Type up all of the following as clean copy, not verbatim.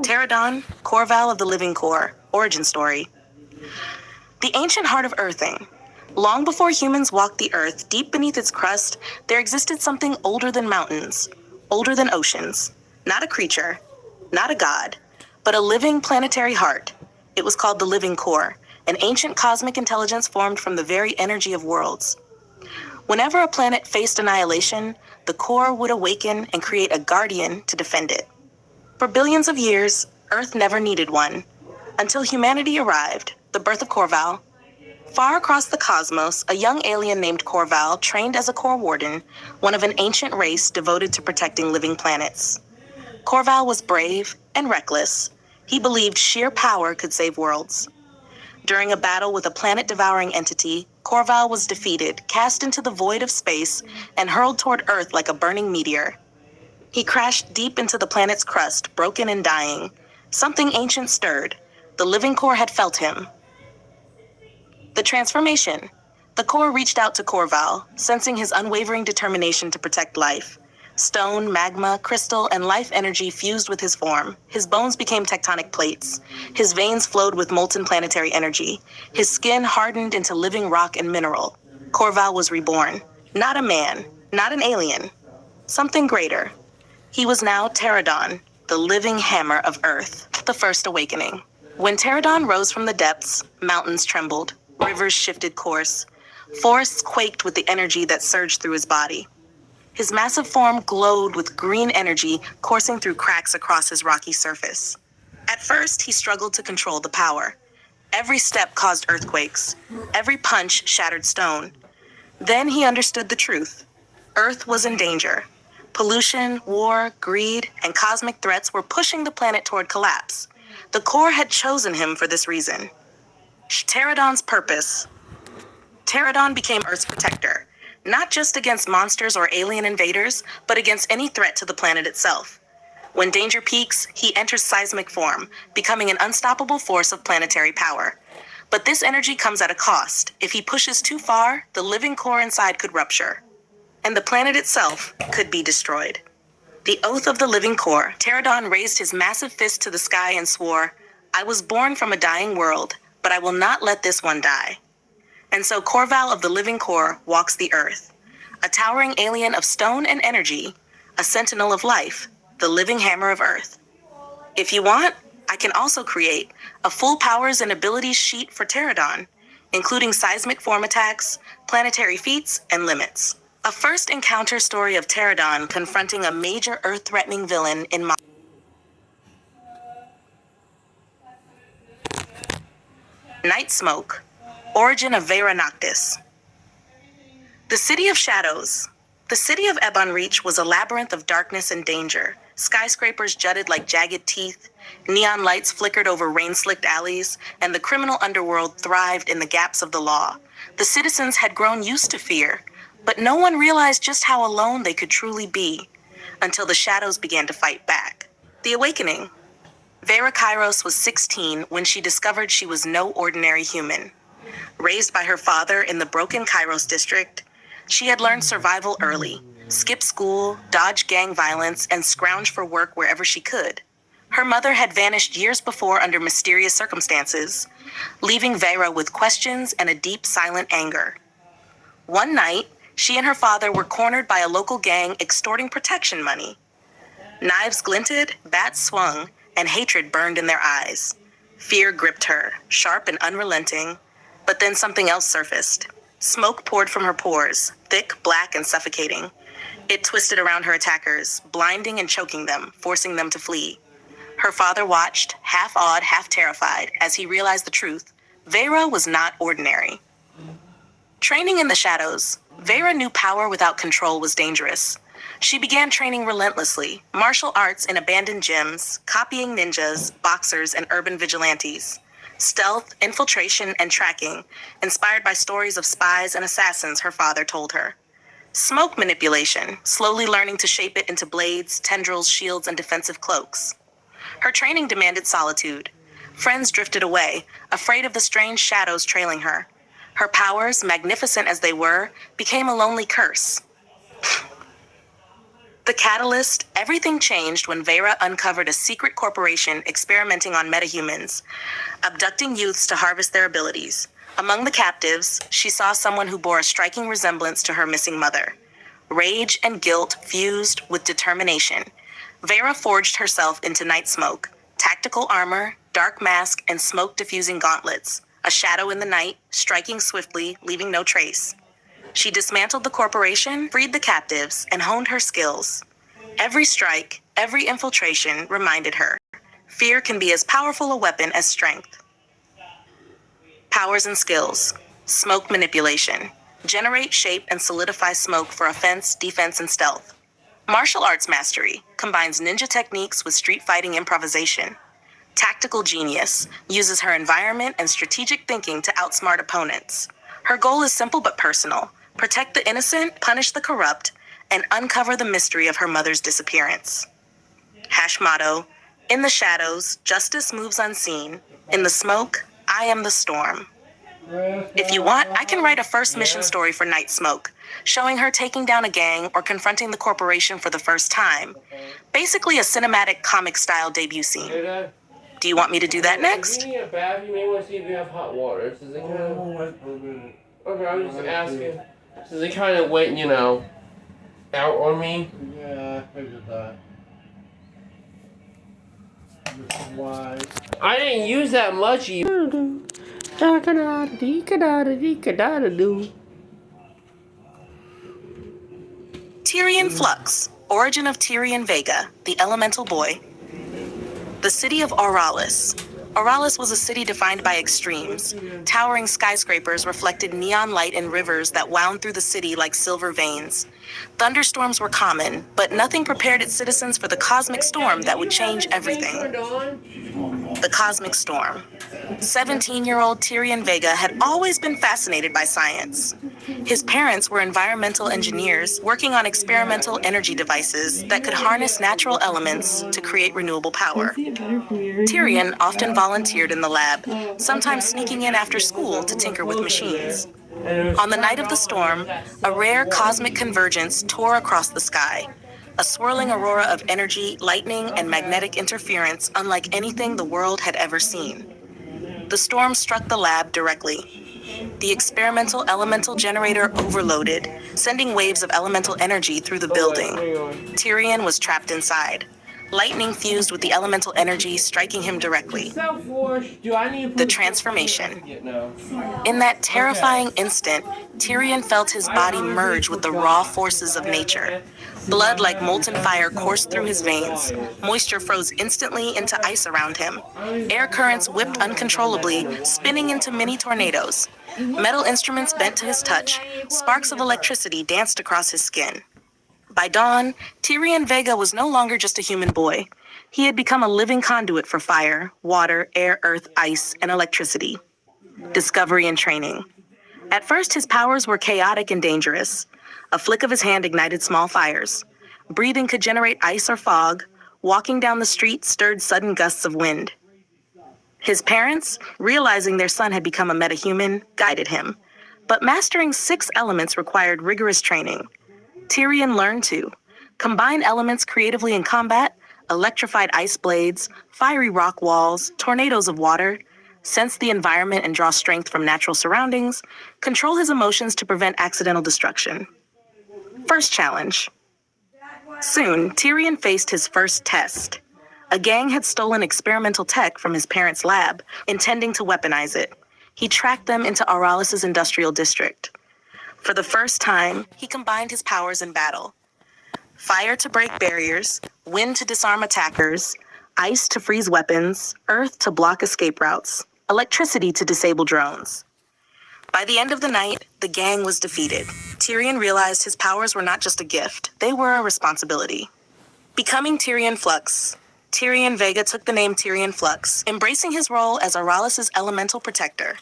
Pterodon, Corval of the Living Core, origin story. The ancient heart of earthing. Long before humans walked the earth, deep beneath its crust, there existed something older than mountains, older than oceans. Not a creature, not a god, but a living planetary heart. It was called the Living Core, an ancient cosmic intelligence formed from the very energy of worlds. Whenever a planet faced annihilation, the core would awaken and create a guardian to defend it. For billions of years, Earth never needed one, until humanity arrived, the birth of Corval. Far across the cosmos, a young alien named Corval trained as a core warden, one of an ancient race devoted to protecting living planets. Corval was brave and reckless. He believed sheer power could save worlds. During a battle with a planet-devouring entity, Corval was defeated, cast into the void of space, and hurled toward Earth like a burning meteor. He crashed deep into the planet's crust, broken and dying. Something ancient stirred. The Living Core had felt him. The transformation. The core reached out to Corval, sensing his unwavering determination to protect life. Stone, magma, crystal, and life energy fused with his form. His bones became tectonic plates. His veins flowed with molten planetary energy. His skin hardened into living rock and mineral. Corval was reborn. Not a man, not an alien. Something greater. He was now Pterodon, the living hammer of Earth, the first awakening. When Pterodon rose from the depths, mountains trembled, rivers shifted course, forests quaked with the energy that surged through his body. His massive form glowed with green energy coursing through cracks across his rocky surface. At first, he struggled to control the power. Every step caused earthquakes. Every punch shattered stone. Then he understood the truth. Earth was in danger. Pollution, war, greed, and cosmic threats were pushing the planet toward collapse. The core had chosen him for this reason. Pterodon's purpose. Pterodon became Earth's protector, not just against monsters or alien invaders, but against any threat to the planet itself. When danger peaks, he enters seismic form, becoming an unstoppable force of planetary power. But this energy comes at a cost. If he pushes too far, the living core inside could rupture, and the planet itself could be destroyed. The oath of the Living Core. Pterodon raised his massive fist to the sky and swore, "I was born from a dying world, but I will not let this one die." And so Corval of the Living Core walks the earth, a towering alien of stone and energy, a sentinel of life, the living hammer of Earth. If you want, I can also create a full powers and abilities sheet for Pterodon, including seismic form attacks, planetary feats, and limits. A first encounter story of Pterodon confronting a major Earth-threatening villain in Night Smoke, origin of Vera Noctis. The City of Shadows. The city of Ebon Reach was a labyrinth of darkness and danger. Skyscrapers jutted like jagged teeth, neon lights flickered over rain-slicked alleys, and the criminal underworld thrived in the gaps of the law. The citizens had grown used to fear, but no one realized just how alone they could truly be, until the shadows began to fight back. The Awakening. Vera Kairos was 16 when she discovered she was no ordinary human. Raised by her father in the broken Kairos district, she had learned survival early, skipped school, dodged gang violence, and scrounged for work wherever she could. Her mother had vanished years before under mysterious circumstances, leaving Vera with questions and a deep, silent anger. One night, she and her father were cornered by a local gang extorting protection money. Knives glinted, bats swung, and hatred burned in their eyes. Fear gripped her, sharp and unrelenting, but then something else surfaced. Smoke poured from her pores, thick, black, and suffocating. It twisted around her attackers, blinding and choking them, forcing them to flee. Her father watched, half awed, half terrified, as he realized the truth. Vera was not ordinary. Training in the shadows, Vera knew power without control was dangerous. She began training relentlessly, martial arts in abandoned gyms, copying ninjas, boxers, and urban vigilantes. Stealth, infiltration, and tracking, inspired by stories of spies and assassins her father told her. Smoke manipulation, slowly learning to shape it into blades, tendrils, shields, and defensive cloaks. Her training demanded solitude. Friends drifted away, afraid of the strange shadows trailing her. Her powers, magnificent as they were, became a lonely curse. The catalyst, everything changed when Vera uncovered a secret corporation experimenting on metahumans, abducting youths to harvest their abilities. Among the captives, she saw someone who bore a striking resemblance to her missing mother. Rage and guilt fused with determination. Vera forged herself into Night Smoke, tactical armor, dark mask, and smoke-diffusing gauntlets, a shadow in the night, striking swiftly, leaving no trace. She dismantled the corporation, freed the captives, and honed her skills. Every strike, every infiltration reminded her, fear can be as powerful a weapon as strength. Powers and skills. Smoke manipulation. Generate, shape, and solidify smoke for offense, defense, and stealth. Martial arts mastery. Combines ninja techniques with street fighting improvisation. Tactical genius. Uses her environment and strategic thinking to outsmart opponents. Her goal is simple but personal. Protect the innocent, punish the corrupt, and uncover the mystery of her mother's disappearance. Hash motto, in the shadows, justice moves unseen. In the smoke, I am the storm. If you want, I can write a first mission story for Night Smoke, showing her taking down a gang or confronting the corporation for the first time. Basically a cinematic comic-style debut scene. Do you want me to do that next? If you need a bath, you may want to see if you have hot water. So they kind of... Okay, I was just asking. So they kind of went, you know, out on me. Yeah, I figured that. Why? I didn't use that much even. Tyrion Flux, origin of Tyrion Vega, the elemental boy. The city of Auralis. Auralis was a city defined by extremes. Towering skyscrapers reflected neon light in rivers that wound through the city like silver veins. Thunderstorms were common, but nothing prepared its citizens for the cosmic storm that would change everything. The Cosmic Storm. 17-year-old Tyrion Vega had always been fascinated by science. His parents were environmental engineers working on experimental energy devices that could harness natural elements to create renewable power. Tyrion often volunteered in the lab, sometimes sneaking in after school to tinker with machines. On the night of the storm, a rare cosmic convergence tore across the sky. A swirling aurora of energy, lightning, and magnetic interference unlike anything the world had ever seen. The storm struck the lab directly. The experimental elemental generator overloaded, sending waves of elemental energy through the building. Tyrion was trapped inside. Lightning fused with the elemental energy, striking him directly. The transformation. In that terrifying instant, Tyrion felt his body merge with the raw forces of nature. Blood like molten fire coursed through his veins. Moisture froze instantly into ice around him. Air currents whipped uncontrollably, spinning into mini tornadoes. Metal instruments bent to his touch. Sparks of electricity danced across his skin. By dawn, Tyrion Vega was no longer just a human boy. He had become a living conduit for fire, water, air, earth, ice, and electricity. Discovery and training. At first, his powers were chaotic and dangerous. A flick of his hand ignited small fires. Breathing could generate ice or fog. Walking down the street stirred sudden gusts of wind. His parents, realizing their son had become a metahuman, guided him. But mastering 6 elements required rigorous training. Tyrion learned to combine elements creatively in combat, electrified ice blades, fiery rock walls, tornadoes of water, sense the environment and draw strength from natural surroundings, control his emotions to prevent accidental destruction. First challenge. Soon, Tyrion faced his first test. A gang had stolen experimental tech from his parents' lab, intending to weaponize it. He tracked them into Auralis' industrial district. For the first time, he combined his powers in battle. Fire to break barriers, wind to disarm attackers, ice to freeze weapons, earth to block escape routes, electricity to disable drones. By the end of the night, the gang was defeated. Tyrion realized his powers were not just a gift, they were a responsibility. Becoming Tyrion Flux, Tyrion Vega took the name Tyrion Flux, embracing his role as Auralis' elemental protector.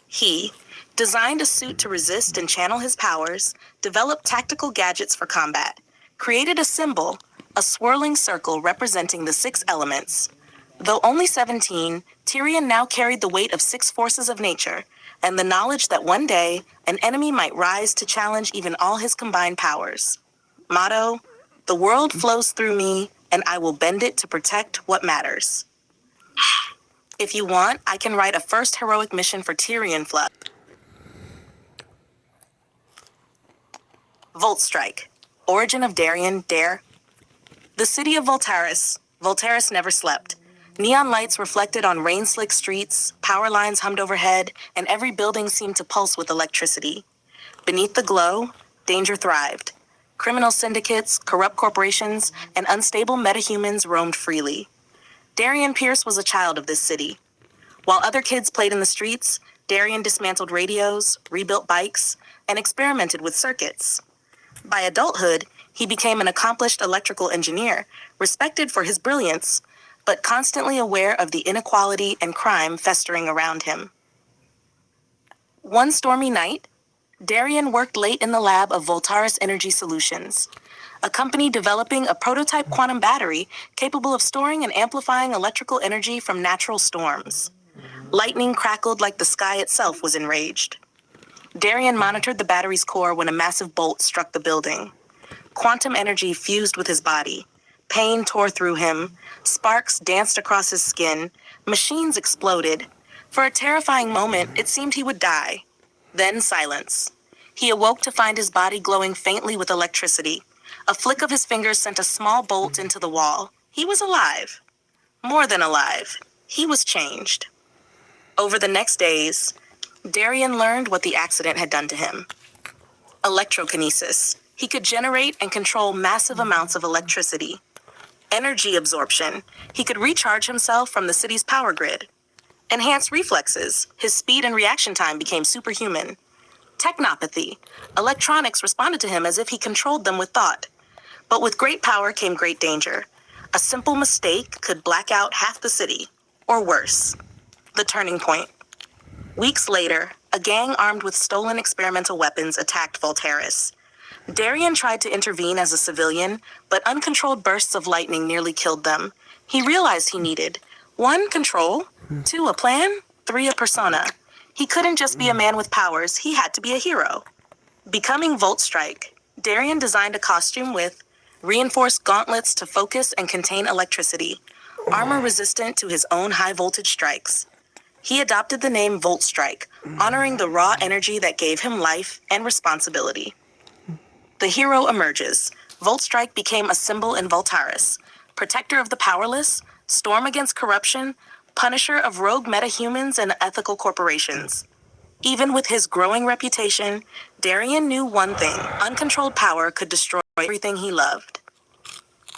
He designed a suit to resist and channel his powers, developed tactical gadgets for combat, created a symbol, a swirling circle representing the 6 elements. Though only 17, Tyrion now carried the weight of 6 forces of nature, and the knowledge that one day, an enemy might rise to challenge even all his combined powers. Motto, The world flows through me, and I will bend it to protect what matters. If you want, I can write a first heroic mission for Tyrion Flux. Volt Strike. Origin of Darien Dare. The city of Voltaris. Voltaris never slept. Neon lights reflected on rain-slick streets, power lines hummed overhead, and every building seemed to pulse with electricity. Beneath the glow, danger thrived. Criminal syndicates, corrupt corporations, and unstable metahumans roamed freely. Darian Pierce was a child of this city. While other kids played in the streets, Darian dismantled radios, rebuilt bikes, and experimented with circuits. By adulthood, he became an accomplished electrical engineer, respected for his brilliance, but constantly aware of the inequality and crime festering around him. One stormy night, Darian worked late in the lab of Voltaris Energy Solutions, a company developing a prototype quantum battery capable of storing and amplifying electrical energy from natural storms. Lightning crackled like the sky itself was enraged. Darian monitored the battery's core when a massive bolt struck the building. Quantum energy fused with his body. Pain tore through him. Sparks danced across his skin. Machines exploded. For a terrifying moment, it seemed he would die. Then silence. He awoke to find his body glowing faintly with electricity. A flick of his fingers sent a small bolt into the wall. He was alive. More than alive. He was changed. Over the next days, Darian learned what the accident had done to him. Electrokinesis. He could generate and control massive amounts of electricity. Energy absorption. He could recharge himself from the city's power grid. Enhanced reflexes. His speed and reaction time became superhuman. Technopathy. Electronics responded to him as if he controlled them with thought. But with great power came great danger. A simple mistake could black out half the city. Or worse. The turning point. Weeks later, a gang armed with stolen experimental weapons attacked Voltaris. Darian tried to intervene as a civilian, but uncontrolled bursts of lightning nearly killed them. He realized he needed 1, control, 2, a plan, 3, a persona. He couldn't just be a man with powers, he had to be a hero. Becoming Volt Strike, Darian designed a costume with reinforced gauntlets to focus and contain electricity, armor resistant to his own high-voltage strikes. He adopted the name Volt Strike, honoring the raw energy that gave him life and responsibility. The hero emerges. Volt Strike became a symbol in Voltaris, protector of the powerless, storm against corruption, punisher of rogue metahumans and ethical corporations. Even with his growing reputation, Darian knew one thing: uncontrolled power could destroy everything he loved.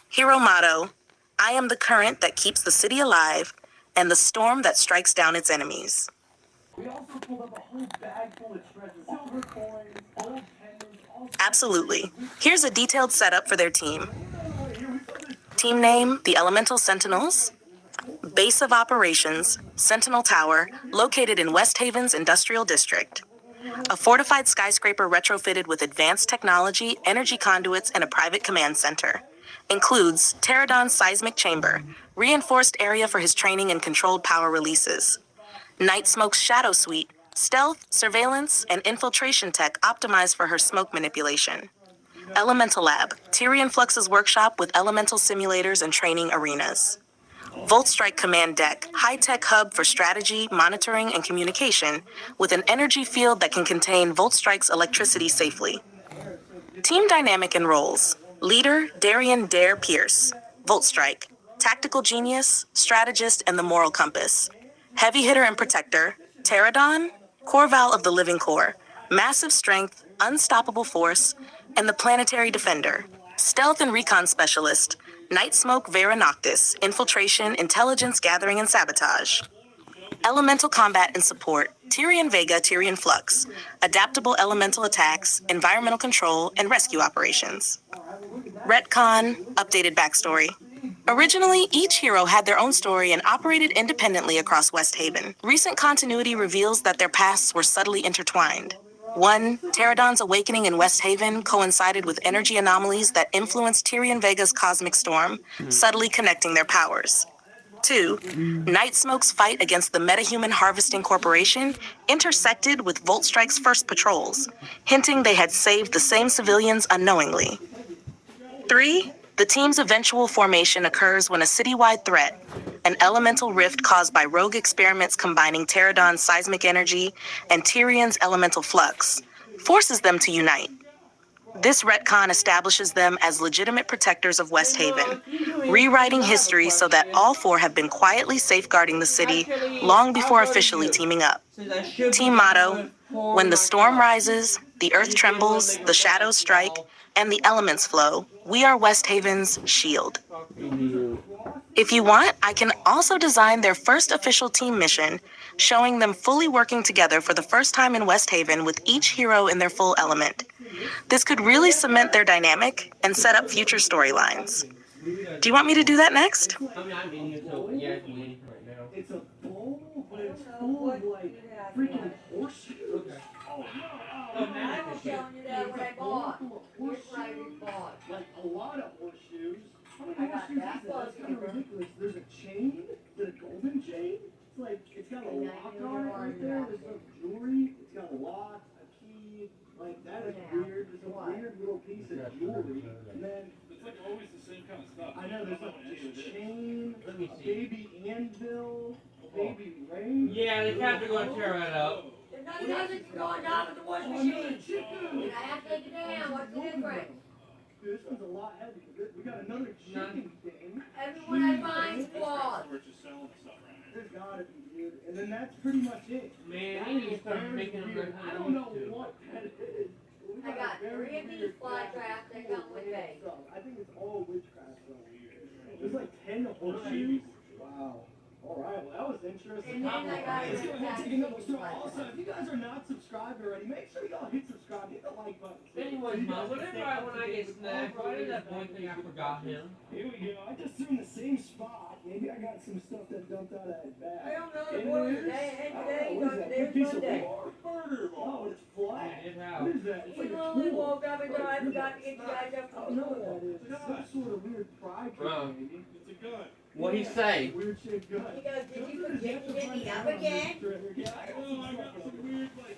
Hero motto: I am the current that keeps the city alive and the storm that strikes down its enemies. We also pulled up a whole bag full of treasure, silver coins, old pendants, all Absolutely. Here's a detailed setup for their team. Team name, the Elemental Sentinels. Base of operations, Sentinel Tower, located in West Haven's Industrial District. A fortified skyscraper retrofitted with advanced technology, energy conduits, and a private command center. Includes Pterodon's seismic chamber, reinforced area for his training and controlled power releases. Night Smoke's shadow suite, stealth, surveillance, and infiltration tech optimized for her smoke manipulation. Elemental Lab, Tyrion Flux's workshop with elemental simulators and training arenas. Volt Strike Command Deck, high-tech hub for strategy, monitoring, and communication, with an energy field that can contain Volt Strike's electricity safely. Team dynamic and roles. Leader, Darian Dare Pierce. Volt Strike, tactical genius, strategist, and the moral compass. Heavy hitter and protector, Pterodon, Corval of the Living Core, massive strength, unstoppable force, and the planetary defender. Stealth and recon specialist, Night Smoke Vera Noctis, infiltration, intelligence gathering, and sabotage. Elemental combat and support, Tyrion Vega, Tyrion Flux, adaptable elemental attacks, environmental control, and rescue operations. Retcon, updated backstory. Originally, each hero had their own story and operated independently across West Haven. Recent continuity reveals that their pasts were subtly intertwined. 1. Pterodon's awakening in West Haven coincided with energy anomalies that influenced Tyrion Vega's cosmic storm, subtly connecting their powers. 2. Night Smoke's fight against the Metahuman Harvesting Corporation intersected with Volt Strike's first patrols, hinting they had saved the same civilians unknowingly. 3. The team's eventual formation occurs when a citywide threat, an elemental rift caused by rogue experiments combining Pterodon's seismic energy and Tyrion's elemental flux, forces them to unite. This retcon establishes them as legitimate protectors of West Haven, rewriting history so that all four have been quietly safeguarding the city long before officially teaming up. Team motto: when the storm rises, the earth trembles, the shadows strike, and the elements flow, we are West Haven's shield. If you want, I can also design their first official team mission, showing them fully working together for the first time in West Haven with each hero in their full element. This could really cement their dynamic and set up future storylines. Do you want me to do that next? I mean, I'm eating it, so yeah, I'm eating it right now. It's a bowl, but it's full of like freaking horseshoes. Oh no! I was telling you that what I bought. Here's what I bought. Like a lot of horseshoes. How I many got horseshoes that is that? That's kind of ridiculous. There's a chain. Is it a golden chain? It's like it's got a lock on it right there. There's some jewelry. It's got a lock, a key. Like that is weird. There's a weird little piece of jewelry. And then It's like always the same kind of stuff. I know there's like a chain, Let me a see. baby anvil, a baby ring. Yeah, the cats are going to tear that up. There's nothing going down with the washing machine. And I have to take it down. What's the difference? Dude, this one's a lot heavier. We got another chicken thing. Everyone I find's flawed. We're just selling stuff right now. There's gotta be, dude. And then that's pretty much it. Man, That I need to is start very making them weird. like I I don't know used to. what that is. We I got a very 3 of these weird fly bag traps that full come of with weird me. stuff. I think it's all witchcraft stuff. There's like 10 horseshoes. Wow. Alright, well that was interesting. And then I got Let's go ahead and take another a straw. Also, if you guys are not subscribed already, make sure y'all hit subscribe, hit the like button. Anyways, Mom, whenever when I get snacks, why did that boy think I forgot him? Here we go. I just threw in the same spot. Maybe I got some stuff that dumped out of that bag. I don't know what it is. Hey, today, What is that? today's Big piece of Monday. wood? Oh, it's flat. It What how? is that? It's like You a only tool. woke up and I forgot to get you guys up I from don't know what school. that is. It's some sort of weird pry Bro. trick, maybe. It's a gun. What'd he say? Weird shaped gun. He goes, did you forget to get me up again? Yeah, I got Oh, some I got stuff. some weird, like,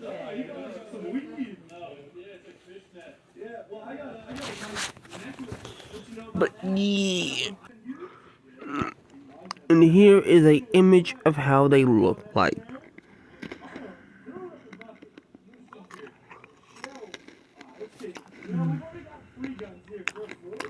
Oh, you got some weed. no, yeah, it's like fishnet. Yeah, well, I got a nice necklace. Don't you know about But that? yeah. And here is an image of how they look like.